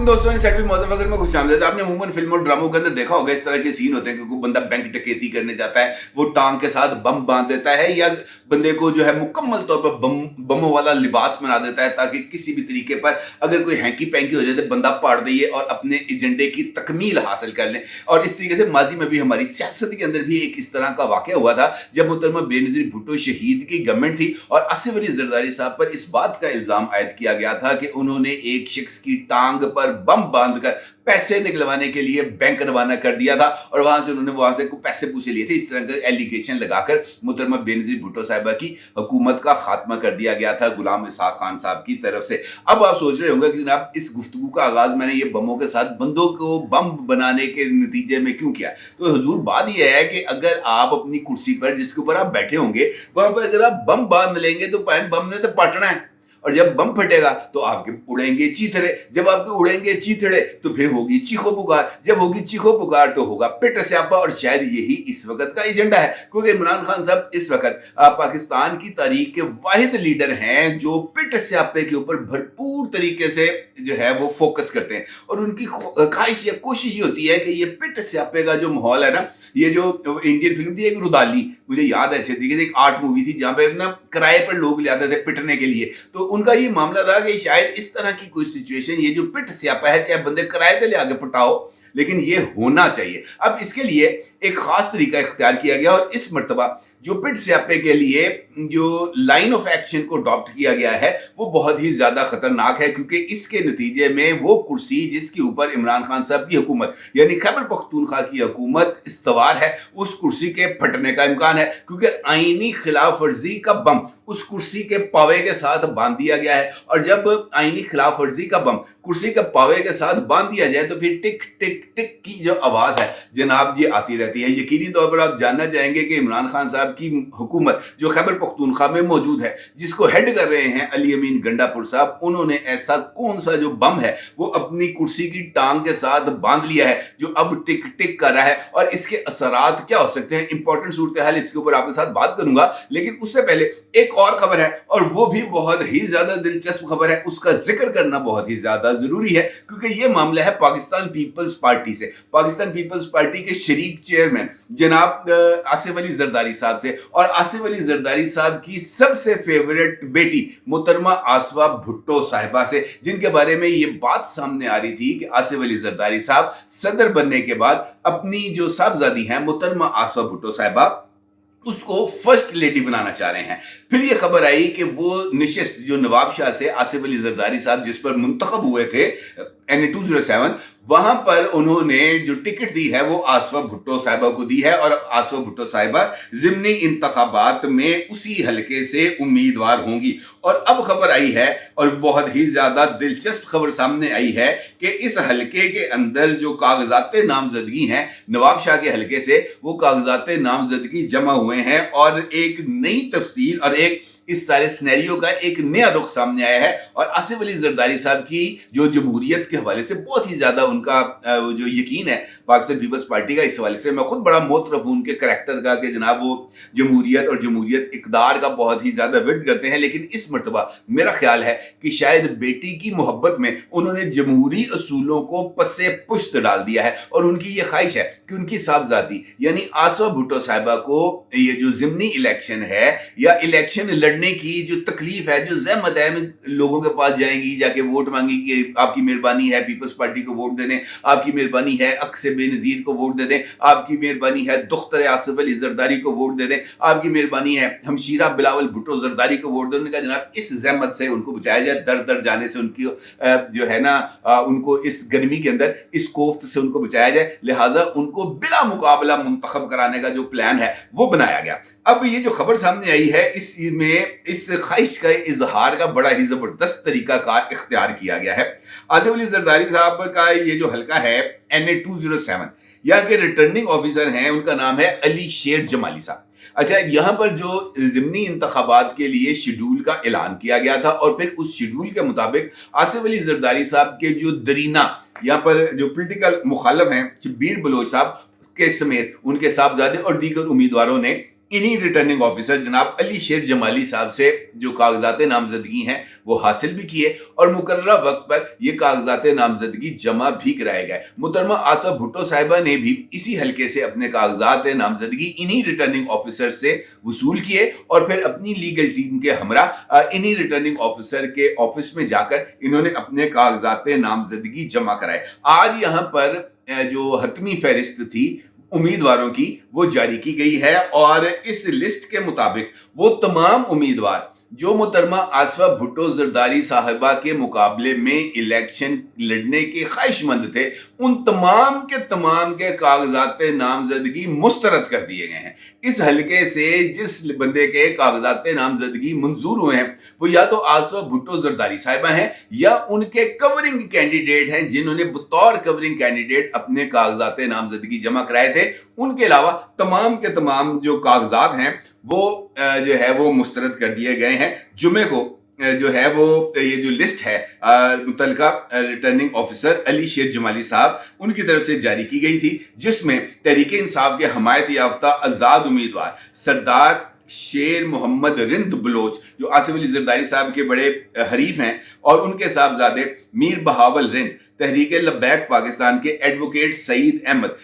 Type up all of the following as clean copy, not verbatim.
दोस्तों सेट भी मौसम अगर मैं कुछ शामिल आपने अमूमन फिल्मों और ड्रामों के अंदर देखा होगा इस तरह के सीन होते हैं कि कोई बंदा बैंक डकैती करने जाता है, वो टांग के साथ बम बांध देता है या बंदे को जो है मुकम्मल तौर पर बमों वाला लिबास बना देता है ताकि किसी भी तरीके पर अगर कोई हैंकी पैंकी हो जाए तो बंदा पाड़ दिए और अपने एजेंडे की तकमील हासिल कर ले। और इस तरीके से माजी में भी हमारी सियासत के अंदर भी एक इस तरह का वाकया हुआ था जब मोहतरमा बेनज़ीर भुट्टो शहीद की गवर्नमेंट थी और आसिफ अली जरदारी साहब पर इस बात का इल्जाम आयद किया गया था कि उन्होंने एक शख्स की टांग पर बम बांधकर पैसे निकलवाने के लिए बैंक रवाना कर दिया था और वहां से उन्होंने वहां से पैसे पूछे लिए थे। इस तरह का एलिगेशन लगाकर मोहतरमा बेनज़ीर भुट्टो साहिबा की हुकूमत का खात्मा कर दिया गया था गुलाम इसहाक खान साहब की तरफ से। अब आप सोच रहे होंगे कि जनाब इस गुफ्तगू का आगाज मैंने ये बमों के साथ बंदों को बम बनाने के नतीजे में क्यों किया। तो हुजूर बात यह है कि अगर आप अपनी कुर्सी पर जिसके ऊपर आप बैठे होंगे वहां पर अगर आप बम बांध लेंगे तो बम ने तो पटना है और जब बम फटेगा तो आपके उड़ेंगे चीथड़े, जब आपके उड़ेंगे चीथड़े तो फिर होगी चीखो पुकार, जब होगी चीखो पुकार तो होगा पिट स्यापा। और शायद यही इस वक्त का एजेंडा है क्योंकि इमरान खान साहब इस वक्त पाकिस्तान की तारीख के वाहिद लीडर हैं जो पिट स्यापे के ऊपर भरपूर तरीके से जो है वो फोकस करते हैं और उनकी ख्वाहिश या कोशिश ये होती है कि ये पिट स्यापे का जो माहौल है ना, ये जो इंडियन फिल्म थी एक रुदाली, मुझे याद है अच्छे तरीके से, एक आर्ट मूवी थी जहां पे ना किराए पर लोग ले आते थे पिटने के लिए। तो उनका ये मामला था कि शायद इस तरह की कोई सिचुएशन, ये जो पिट स्यापा है चाहे बंदे किराए पे ले आके पटाओ लेकिन ये होना चाहिए। अब इसके लिए एक खास तरीका इख्तियार किया गया और इस मर्तबा जो पिट स्यापे के लिए जो लाइन ऑफ एक्शन को अडॉप्ट किया गया है वो बहुत ही ज्यादा खतरनाक है क्योंकि इसके नतीजे में वो कुर्सी जिसके ऊपर इमरान खान साहब की हुकूमत यानी खैबर पख्तूनख्वा की हुकूमत इस्तवार है, उस कुर्सी के फटने का इम्कान है क्योंकि आईनी खिलाफ वर्जी का बम उस कुर्सी के पावे के साथ बांध दिया गया है। और जब आईनी खिलाफ वर्जी का बम कुर्सी के पावे के साथ बांध दिया जाए तो फिर टिक टिक टिक की जो आवाज है जनाब ये आती रहती है। यकीनी तौर पर आप जानना चाहेंगे कि इमरान खान साहब की हुकूमत जो खैबर पख्तूनख्वा में मौजूद है जिसको हेड कर रहे हैं अली अमीन गंडापुर साहब, उन्होंने ऐसा कौन सा जो बम है वो अपनी कुर्सी की टांग के साथ बांध लिया है जो अब टिक टिक कर रहा है और इसके असरात क्या हो सकते हैं। इंपॉर्टेंट सूरत हाल इसके ऊपर आपके साथ बात करूंगा लेकिन उससे पहले एक और खबर है और वो भी बहुत ही ज्यादा दिलचस्प खबर है, उसका जिक्र करना बहुत ही ज्यादा जरूरी है क्योंकि ये मामला है पाकिस्तान पीपल्स पार्टी से, पाकिस्तान पीपल्स पार्टी के शरीक चेयरमैन जनाब आसिफ अली जरदारी साहब से और आसिफ अली जरदारी साहब की सबसे फेवरेट बेटी मोहतरमा आसवा भुट्टो साहिबा से, जिनके बारे में ये बात सामने आ रही थी कि आसिफ अली जरदारी साहब सदर बनने के बाद अपनी जो साहबजादी हैं मोहतरमा आसवा भुट्टो साहिबा उसको फर्स्ट लेडी बनाना चाह रहे हैं। फिर ये खबर आई कि वो निशिस्त जो नवाब शाह से आसिफ अली जरदारी साहब जिस पर मुंतखब हुए थे NA 207 वहां पर उन्होंने जो टिकट दी है वो आसवा भुट्टो साहिबा को दी है और आसवा भुट्टो साहिबा जिमनी इंतखाबात में उसी हलके से उम्मीदवार होंगी। और अब खबर आई है और बहुत ही ज्यादा दिलचस्प खबर सामने आई है कि इस हलके के अंदर जो कागजात नामजदगी हैं नवाब शाह के हलके से, वो कागजात नामजदगी जमा हुए हैं और एक नई तफसील और एक इस सारे सिनेरियो का एक नया रुख सामने आया है। और आसिफ अली जरदारी साहब की जो जमहूरियत के हवाले से बहुत ही ज्यादा उनका जो यकीन है पाकिस्तान पीपल्स पार्टी का, इस हवाले से मैं खुद बड़ा मोतरफ हूं उनके करैक्टर का कि जनाब वो जमहूरियत और जमहूरियत इकदार का बहुत ही ज्यादा विर्द करते हैं। लेकिन इस मर्तबा मेरा ख्याल है कि शायद बेटी की मोहब्बत में उन्होंने जमहूरी असूलों को पसे पुश्त डाल दिया है और उनकी ये ख्वाहिश है कि उनकी साहबजादी यानी आसवा भुट्टो साहिबा को ये जो जिमनी इलेक्शन है या इलेक्शन लड़ने की जो तकलीफ है, जो ज़हमत है, लोगों के पास जाएंगी, जाके वोट मांगी कि आपकी मेहरबानी है पीपल्स पार्टी को वोट दे दें, आपकी मेहरबानी है अक्स बेनज़ीर को वोट दे दें, आपकी मेहरबानी है दुख्तर आसिफ अली जरदारी को वोट दे दें, आपकी मेहरबानी है हमशीरा बिलावल भुट्टो जरदारी को वोट दे दें। जनाब इस ज़हमत से उनको बचाया जाए, दर दर जाने से उनकी जो है ना उनको इस गर्मी के अंदर इस कोफ्त से उनको बचाया जाए, लिहाजा उनको बिला मुकाबला मुंतखब कराने का जो प्लान है वो बनाया गया। अब ये जो खबर सामने आई है इसमें इस ख्वाहिश का इजहार का बड़ा ही जबरदस्त तरीका कार इख्तियार किया गया है। आसिफ अली जरदारी साहब का ये जो हलका है NA 207, यहाँ के रिटर्निंग ऑफिसर हैं, उनका नाम है अली शेर जमाली साहब। अच्छा, यहाँ पर जो ज़िमनी इंतखाबात के लिए शेड्यूल का ऐलान किया गया था और फिर उस शेड्यूल के मुताबिक आसिफ अली जरदारी साहब के जो दरीना यहाँ पर जो पोलिटिकल मुखालिफ हैं शब्बीर बलोच साहब के समेत उनके साहबजादे और दीगर उम्मीदवारों ने इन्हीं रिटर्निंग ऑफिसर जनाब अली शेर जमाली साहब से जो कागजात नामजदगी हैं वो हासिल भी किए और मुकर्रर वक्त पर ये कागजात नामजदगी जमा भी कराए गए। मुहतरमा आसिफा भुट्टो साहिबा ने भी इसी हल्के से अपने कागजात नामजदगी इन्हीं रिटर्निंग ऑफिसर से वसूल किए और फिर अपनी लीगल टीम के हमरा इन्हीं रिटर्निंग ऑफिसर के ऑफिस में जाकर इन्होंने अपने कागजात नामजदगी जमा कराए। आज यहाँ पर जो हतमी फहरिस्त थी उम्मीदवारों की वो जारी की गई है और इस लिस्ट के मुताबिक वो तमाम उम्मीदवार जो मुहतरमा आसिफा भुट्टो जरदारी साहिबा के मुकाबले में इलेक्शन लड़ने के ख्वाहिशमंद थे, उन तमाम के कागजात नामजदगी मुस्तरद कर दिए गए हैं। इस हलके से जिस बंदे के कागजात नामजदगी मंजूर हुए हैं वो या तो आसिफा भुट्टो जरदारी साहिबा हैं या उनके कवरिंग कैंडिडेट हैं जिन्होंने बतौर कवरिंग कैंडिडेट अपने कागजात नामजदगी जमा कराए थे। उनके अलावा तमाम के तमाम जो कागजात हैं वो जो है वो मुस्तरद कर दिए गए हैं। जुमे को जो है वो ये जो लिस्ट है मुतलका रिटर्निंग ऑफिसर अली शेर जमाली साहब उनकी तरफ से जारी की गई थी, जिसमें तहरीक इंसाफ के हमायत याफ्ता आजाद उम्मीदवार सरदार शेर मोहम्मद रिंद बलोच जो आसिफ अली जरदारी साहब के बड़े हरीफ हैं और उनके साहबजादे मीर बहावल रिंद, तहरीक लब्बैक पाकिस्तान के एडवोकेट सईद अहमद,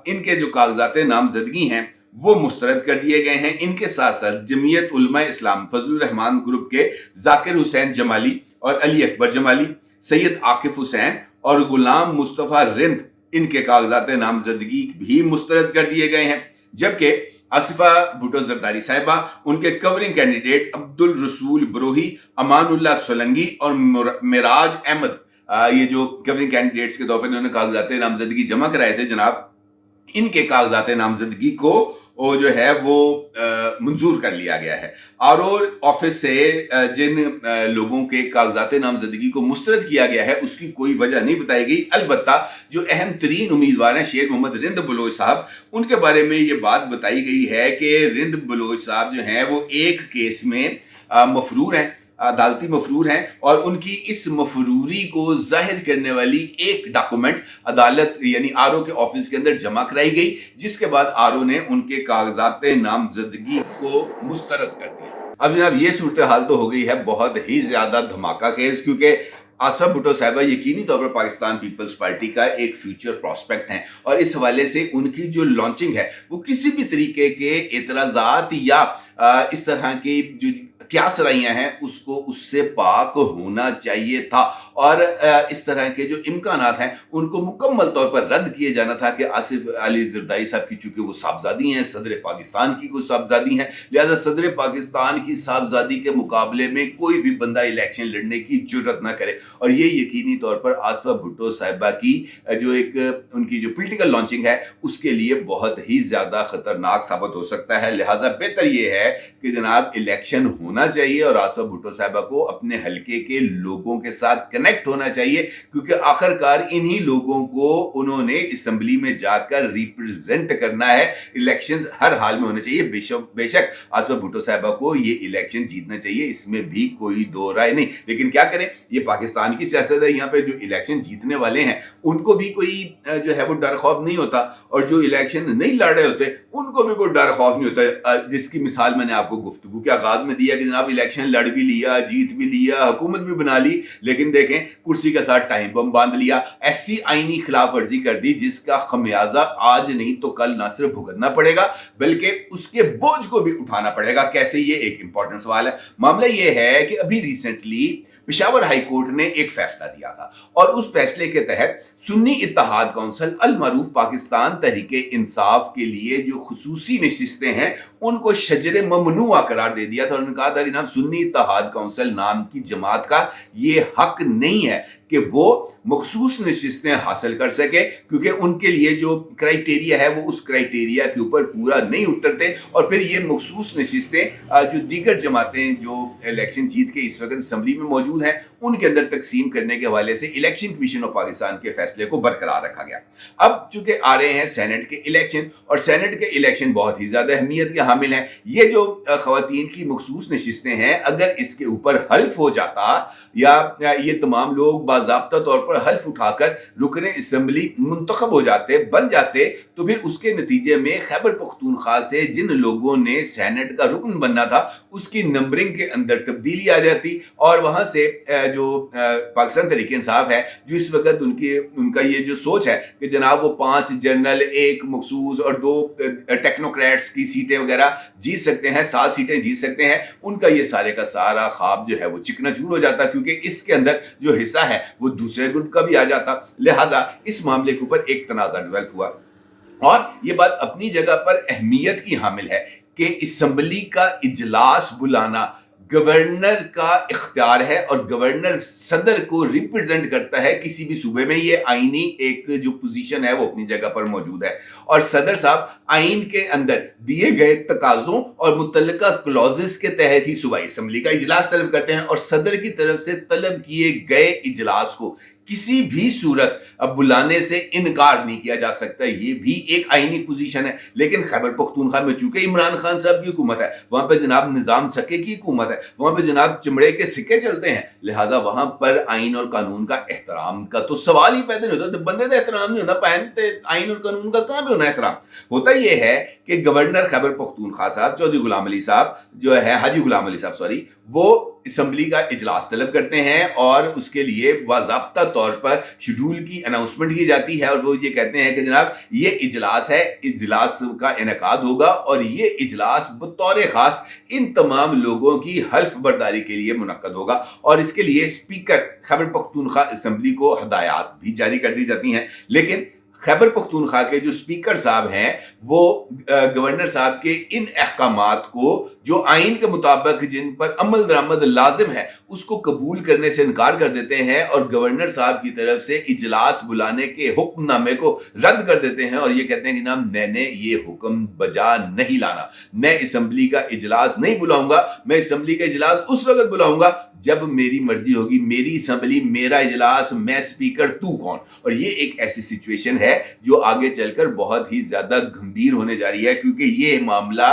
इनके जो कागजात नामजदगी हैं वो मुस्तरद कर दिए गए हैं। इनके साथ साथ जमीयत उलमा इस्लाम फजलुर रहमान ग्रुप के जाकिर हुसैन जमाली और अली अकबर जमाली, सैयद आकिफ हुसैन और गुलाम मुस्तफ़ा रिंद, इनके कागजात नामजदगी भी मुस्तरद कर दिए गए हैं। जबकि आसिफा भुट्टो जरदारी साहिबा, उनके कवरिंग कैंडिडेट अब्दुल रसूल बरोही, अमानुल्लाह सोलंगी और मिराज अहमद, ये जो कवरिंग कैंडिडेट्स के तौर पर इन्होंने कागजात नामजदगी जमा कराए थे जनाब, इनके कागजात नामजदगी को वो जो है वो मंजूर कर लिया गया है। आरओ ऑफिस से जिन लोगों के कागजात नामजदगी को मुस्तरद किया गया है उसकी कोई वजह नहीं बताई गई। अलबत्ता जो अहम तरीन उम्मीदवार हैं शेर मोहम्मद रिंद बलोच साहब, उनके बारे में ये बात बताई गई है कि रिंद बलोच साहब जो हैं वो एक केस में मफरूर हैं, अदालती मफरूर हैं और उनकी इस मफरूरी को जाहिर करने वाली एक डॉक्यूमेंट अदालत यानी आरओ के ऑफिस के अंदर जमा कराई गई, जिसके बाद आरओ ने उनके कागजात नामजदगी को मुस्तरद कर दिया। अब जनाब ये सूरत हाल तो हो गई है बहुत ही ज्यादा धमाका केस, क्योंकि आसिफा भुट्टो साहिबा यकीनी तौर पर पाकिस्तान पीपल्स पार्टी का एक फ्यूचर प्रोस्पेक्ट हैं और इस हवाले से उनकी जो लॉन्चिंग है वो किसी भी तरीके के एतराज़ात या इस तरह की जो क्या सराइयाँ हैं उसको उससे पाक होना चाहिए था और इस तरह के जो इम्कानात हैं उनको मुकम्मल तौर पर रद्द किए जाना था कि आसिफ अली जरदारी साहब की चूंकि वो साहबजादी हैं, सदर पाकिस्तान की कोई साहबजादी हैं, लिहाजा सदर पाकिस्तान की साहबजादी के मुकाबले में कोई भी बंदा इलेक्शन लड़ने की जुर्रत ना करे। और ये यकीनी तौर पर आसिफा भुट्टो साहिबा की जो एक उनकी जो पोलिटिकल लॉन्चिंग है उसके लिए बहुत ही ज़्यादा ख़तरनाक साबित हो सकता है। लिहाजा बेहतर ये है कि जनाब इलेक्शन होना चाहिए और आसिफा भुट्टो साहिबा को अपने हल्के के लोगों के साथ कनेक्ट होना चाहिए, क्योंकि आखिरकार इन्हीं लोगों को उन्होंने असेंबली में जाकर रिप्रेजेंट करना है। इलेक्शंस हर हाल में होने चाहिए। बेशक आसिफा भुट्टो साहिबा को ये इलेक्शन जीतना चाहिए, इसमें भी कोई दो राय नहीं, लेकिन क्या करें ये पाकिस्तान की सियासत है। यहाँ पे जो इलेक्शन जीतने वाले हैं उनको भी कोई जो है वो डर खौफ नहीं होता और जो इलेक्शन नहीं लड़ रहे होते उनको भी कोई डर खौफ नहीं होता, जिसकी मिसाल मैंने आपको गुफ्तगू के आगाज में दिया कि जनाब इलेक्शन लड़ भी लिया, जीत भी लिया, हुकूमत भी बना ली, लेकिन देखें कुर्सी के साथ टाइम बम बांध लिया, ऐसी आईनी खिलाफ वर्जी कर दी जिसका खमियाजा आज नहीं तो कल ना सिर्फ भुगतना पड़ेगा बल्कि उसके बोझ को भी उठाना पड़ेगा। कैसे, ये एक इंपॉर्टेंट सवाल है। मामला ये है कि अभी रिसेंटली पेशावर हाई कोर्ट ने एक फैसला दिया था और उस फैसले के तहत सुन्नी इत्तेहाद काउंसिल अल मारूफ पाकिस्तान तहरीके इंसाफ के लिए जो खुसूसी नशिस्तें हैं उनको शजरे ममनुआ करार दे दिया था। उन्होंने कहा था कि जनाब सुन्नी इत्तेहाद काउंसिल नाम की जमात का ये हक नहीं है कि वो मखसूस नशिस्तें हासिल कर सके, क्योंकि उनके लिए जो क्राइटेरिया है वो उस क्राइटेरिया के ऊपर पूरा नहीं उतरते और फिर ये मखसूस नशिस्तें जो दीगर जमातें जो इलेक्शन जीत के इस वक्त असेंबली में मौजूद हैं उनके अंदर तकसीम करने के हवाले से इलेक्शन कमीशन ऑफ पाकिस्तान के फैसले को बरकरार रखा गया। अब चूंकि आ रहे हैं सेनेट के इलेक्शन और सेनेट के इलेक्शन बहुत ही ज्यादा अहमियत के हामिल हैं। ये जो खवातीन की मखसूस नशिस्तें हैं अगर इसके ऊपर हल्फ हो जाता या ये तमाम लोग बाज़ाब्ता तौर पर हल्फ उठाकर रुकने असम्बली मुंतखब हो जाते, बन जाते, तो फिर उसके नतीजे में खैबर पख्तूनख्वा से जिन लोगों ने सेनेट का रुकन बनना था उसकी नंबरिंग के अंदर तब्दीली आ जाती और वहाँ से जो पाकिस्तान तहरीक इंसाफ है, जो इस वक्त उनका ये जो सोच है कि जनाब वो 5 जनरल, 1 मखसूस और 2 टेक्नोक्रेट्स की सीटें वगैरह जीत सकते हैं, 7 सीटें जीत सकते हैं, उनका ये सारे का सारा ख्वाब जो है वो चिकनाचूर हो जाता, क्योंकि इसके अंदर जो हिस्सा है वो दूसरे ग्रुप का भी आ जाता। लिहाजा इस मामले के ऊपर एक तनाज़ा डेवलप हुआ और ये बात अपनी जगह पर अहमियत की हामिल है कि असम्बली का इजलास बुलाना गवर्नर का इख्तियार है और गवर्नर सदर को रिप्रेजेंट करता है किसी भी सूबे में। ये आईनी एक जो पोजीशन है वो अपनी जगह पर मौजूद है और सदर साहब आइन के अंदर दिए गए तकाजों और मुतल्लिका क्लॉजेस के तहत ही सूबाई असम्बली का इजलास तलब करते हैं और सदर की तरफ से तलब किए गए इजलास को किसी भी सूरत अब बुलाने से इनकार नहीं किया जा सकता। ये भी एक आईनी पोजीशन है। लेकिन खैबर पख्तूनख्वा में चूंकि इमरान खान साहब की हुकूमत है, वहां पर जनाब निजाम सके की हुकूमत है, वहां पर जनाब चमड़े के सिक्के चलते हैं, लिहाजा वहां पर आइन और कानून का एहतराम का तो सवाल ही पैदा नहीं होता। तो बंदे का एहतराम नहीं होना, पहनते आइन और कानून का कहां पे होना एहतराम। होता यह है कि गवर्नर खैबर पख्तूनख्वा साहब चौधरी गुलाम अली साहब जो है, हाजी गुलाम अली साहब सॉरी, वो असम्बली का इजलास तलब करते हैं और उसके लिए बाज़ाब्ता तौर पर शेड्यूल की अनाउंसमेंट की जाती है और वो ये कहते हैं कि जनाब ये इजलास है, इजलास का इनेकाद होगा और ये इजलास बतौर खास इन तमाम लोगों की हल्फ बर्दारी के लिए मुनक्कद होगा और इसके लिए स्पीकर खैबर पख्तूनख्वा असम्बली को हदायत भी जारी कर दी जाती हैं। लेकिन खैबर पख्तूनख्वा के जो स्पीकर साहब हैं वो गवर्नर साहब के इन अहकामात को जो आइन के मुताबिक जिन पर अमल दरामद लाजिम है उसको कबूल करने से इनकार कर देते हैं और गवर्नर साहब की तरफ से इजलास बुलाने के हुक्मनामे को रद्द कर देते हैं और ये कहते हैं कि जनाब मैंने ये हुक्म बजा नहीं लाना, मैं असम्बली का इजलास नहीं बुलाऊंगा, मैं असम्बली का इजलास उस वक्त बुलाऊंगा जब मेरी मर्जी होगी, मेरी असम्बली, मेरा इजलास, मैं स्पीकर, तू कौन। और ये एक ऐसी सिचुएशन है जो आगे चलकर बहुत ही ज्यादा गंभीर होने जा रही है क्योंकि ये मामला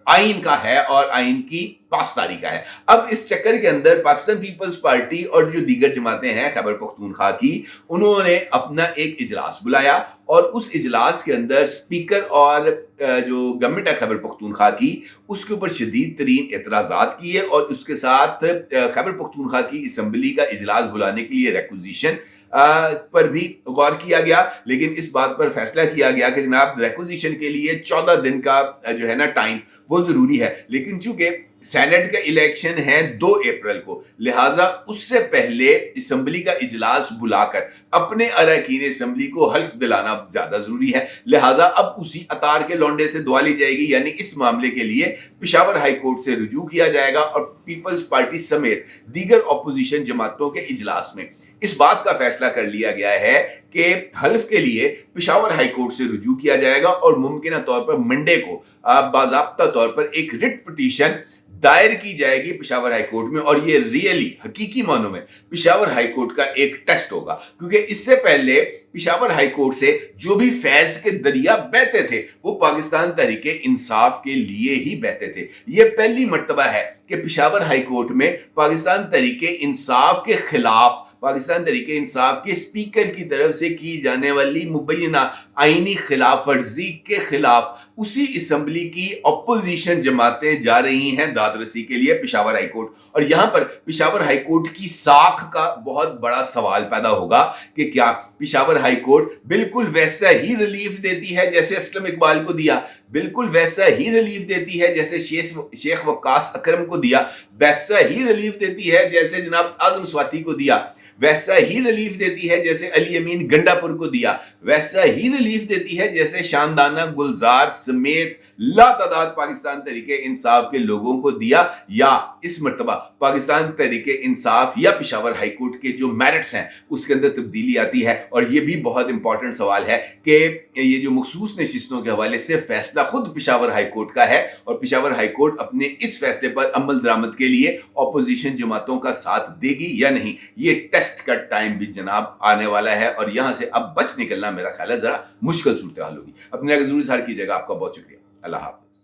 आइन का है और आइन की पासदारी का है। अब इस चक्कर के अंदर पाकिस्तान पीपल्स पार्टी और जो दीगर जमातें हैं खैबर पख्तूनख्वा की, उन्होंने अपना एक इजलास बुलाया और उस इजलास के अंदर स्पीकर और जो गवर्नमेंट है खैबर पख्तूनख्वा की उसके ऊपर शदीद तरीन एतराज़ात किए और उसके साथ खैबर पख्तूनख्वा की असम्बली का इजलास बुलाने के लिए रेक्विजिशन पर भी गौर किया गया। लेकिन इस बात पर फैसला किया गया कि जनाब रेक्विजिशन के लिए 14 दिन का जो है ना टाइम वो जरूरी है, लेकिन चूंकि सेनेट का इलेक्शन है 2 अप्रैल को, लिहाजा उससे पहले असम्बली का इजलास बुलाकर अपने अरकान असम्बली को हल्फ दिलाना ज्यादा जरूरी है। लिहाजा अब उसी अतार के लौंडे से दुआ ली जाएगी, यानी इस मामले के लिए पेशावर हाई कोर्ट से रुजू किया जाएगा और पीपल्स पार्टी समेत दीगर अपोजिशन जमातों के इजलास में इस बात का फैसला कर लिया गया है कि हल्फ के लिए पेशावर हाई कोर्ट से रुजू किया जाएगा और मुमकिन तौर पर मंडे को बाज़ाब्ता तौर पर एक रिट पिटीशन दायर की जाएगी पेशावर हाई कोर्ट में और ये रियली हकीकी मानों में पेशावर हाई कोर्ट का एक टेस्ट होगा, क्योंकि इससे पहले पेशावर हाई कोर्ट से जो भी फैज के दरिया बहते थे वो पाकिस्तान तहरीक इंसाफ के लिए ही बहते थे। ये पहली मर्तबा है कि पेशावर हाई कोर्ट में पाकिस्तान तहरीक इंसाफ के खिलाफ पाकिस्तान तहरीक इंसाफ के स्पीकर की तरफ से की जाने वाली मुबैना आईनी खिलाफ वर्जी के खिलाफ उसी असम्बली की अपोजिशन जमातें जा रही हैं दादरसी के लिए पेशावर हाई कोर्ट। और यहां पर पेशावर हाई कोर्ट की साख का बहुत बड़ा सवाल पैदा होगा कि क्या पेशावर हाई कोर्ट बिल्कुल वैसा ही रिलीफ देती है जैसे असलम इकबाल को दिया, बिल्कुल वैसा ही रिलीफ देती है जैसे शेख वक्कास अकरम को दिया, वैसा ही रिलीफ देती है जैसे जनाब आजम स्वाति को दिया, वैसा ही रिलीफ देती है जैसे अली अमीन गंडापुर को दिया, वैसा ही रिलीफ देती है जैसे शानदाना गुलजार समेत लातादाद पाकिस्तान तहरीक इंसाफ के लोगों को दिया, या इस मर्तबा पाकिस्तान तहरीक इंसाफ या पेशावर हाई कोर्ट के जो मेरिट्स हैं उसके अंदर तब्दीली आती है। और ये भी बहुत इंपॉर्टेंट सवाल है कि ये जो मखसूस नशिस्तों के हवाले से फैसला खुद पेशावर हाई कोर्ट का है और पेशावर हाई कोर्ट अपने इस फैसले पर अमल दरामद के लिए अपोजिशन जमातों का साथ देगी या नहीं, ये टेस्ट का टाइम भी जनाब आने वाला है और यहां से अब बच निकलना मेरा ख्याल है जरा मुश्किल सूरत हाल होगी। अपने जरूर इज़हार कीजिएगा। आपका बहुत शुक्रिया। अल्लाह हाफ़िज़।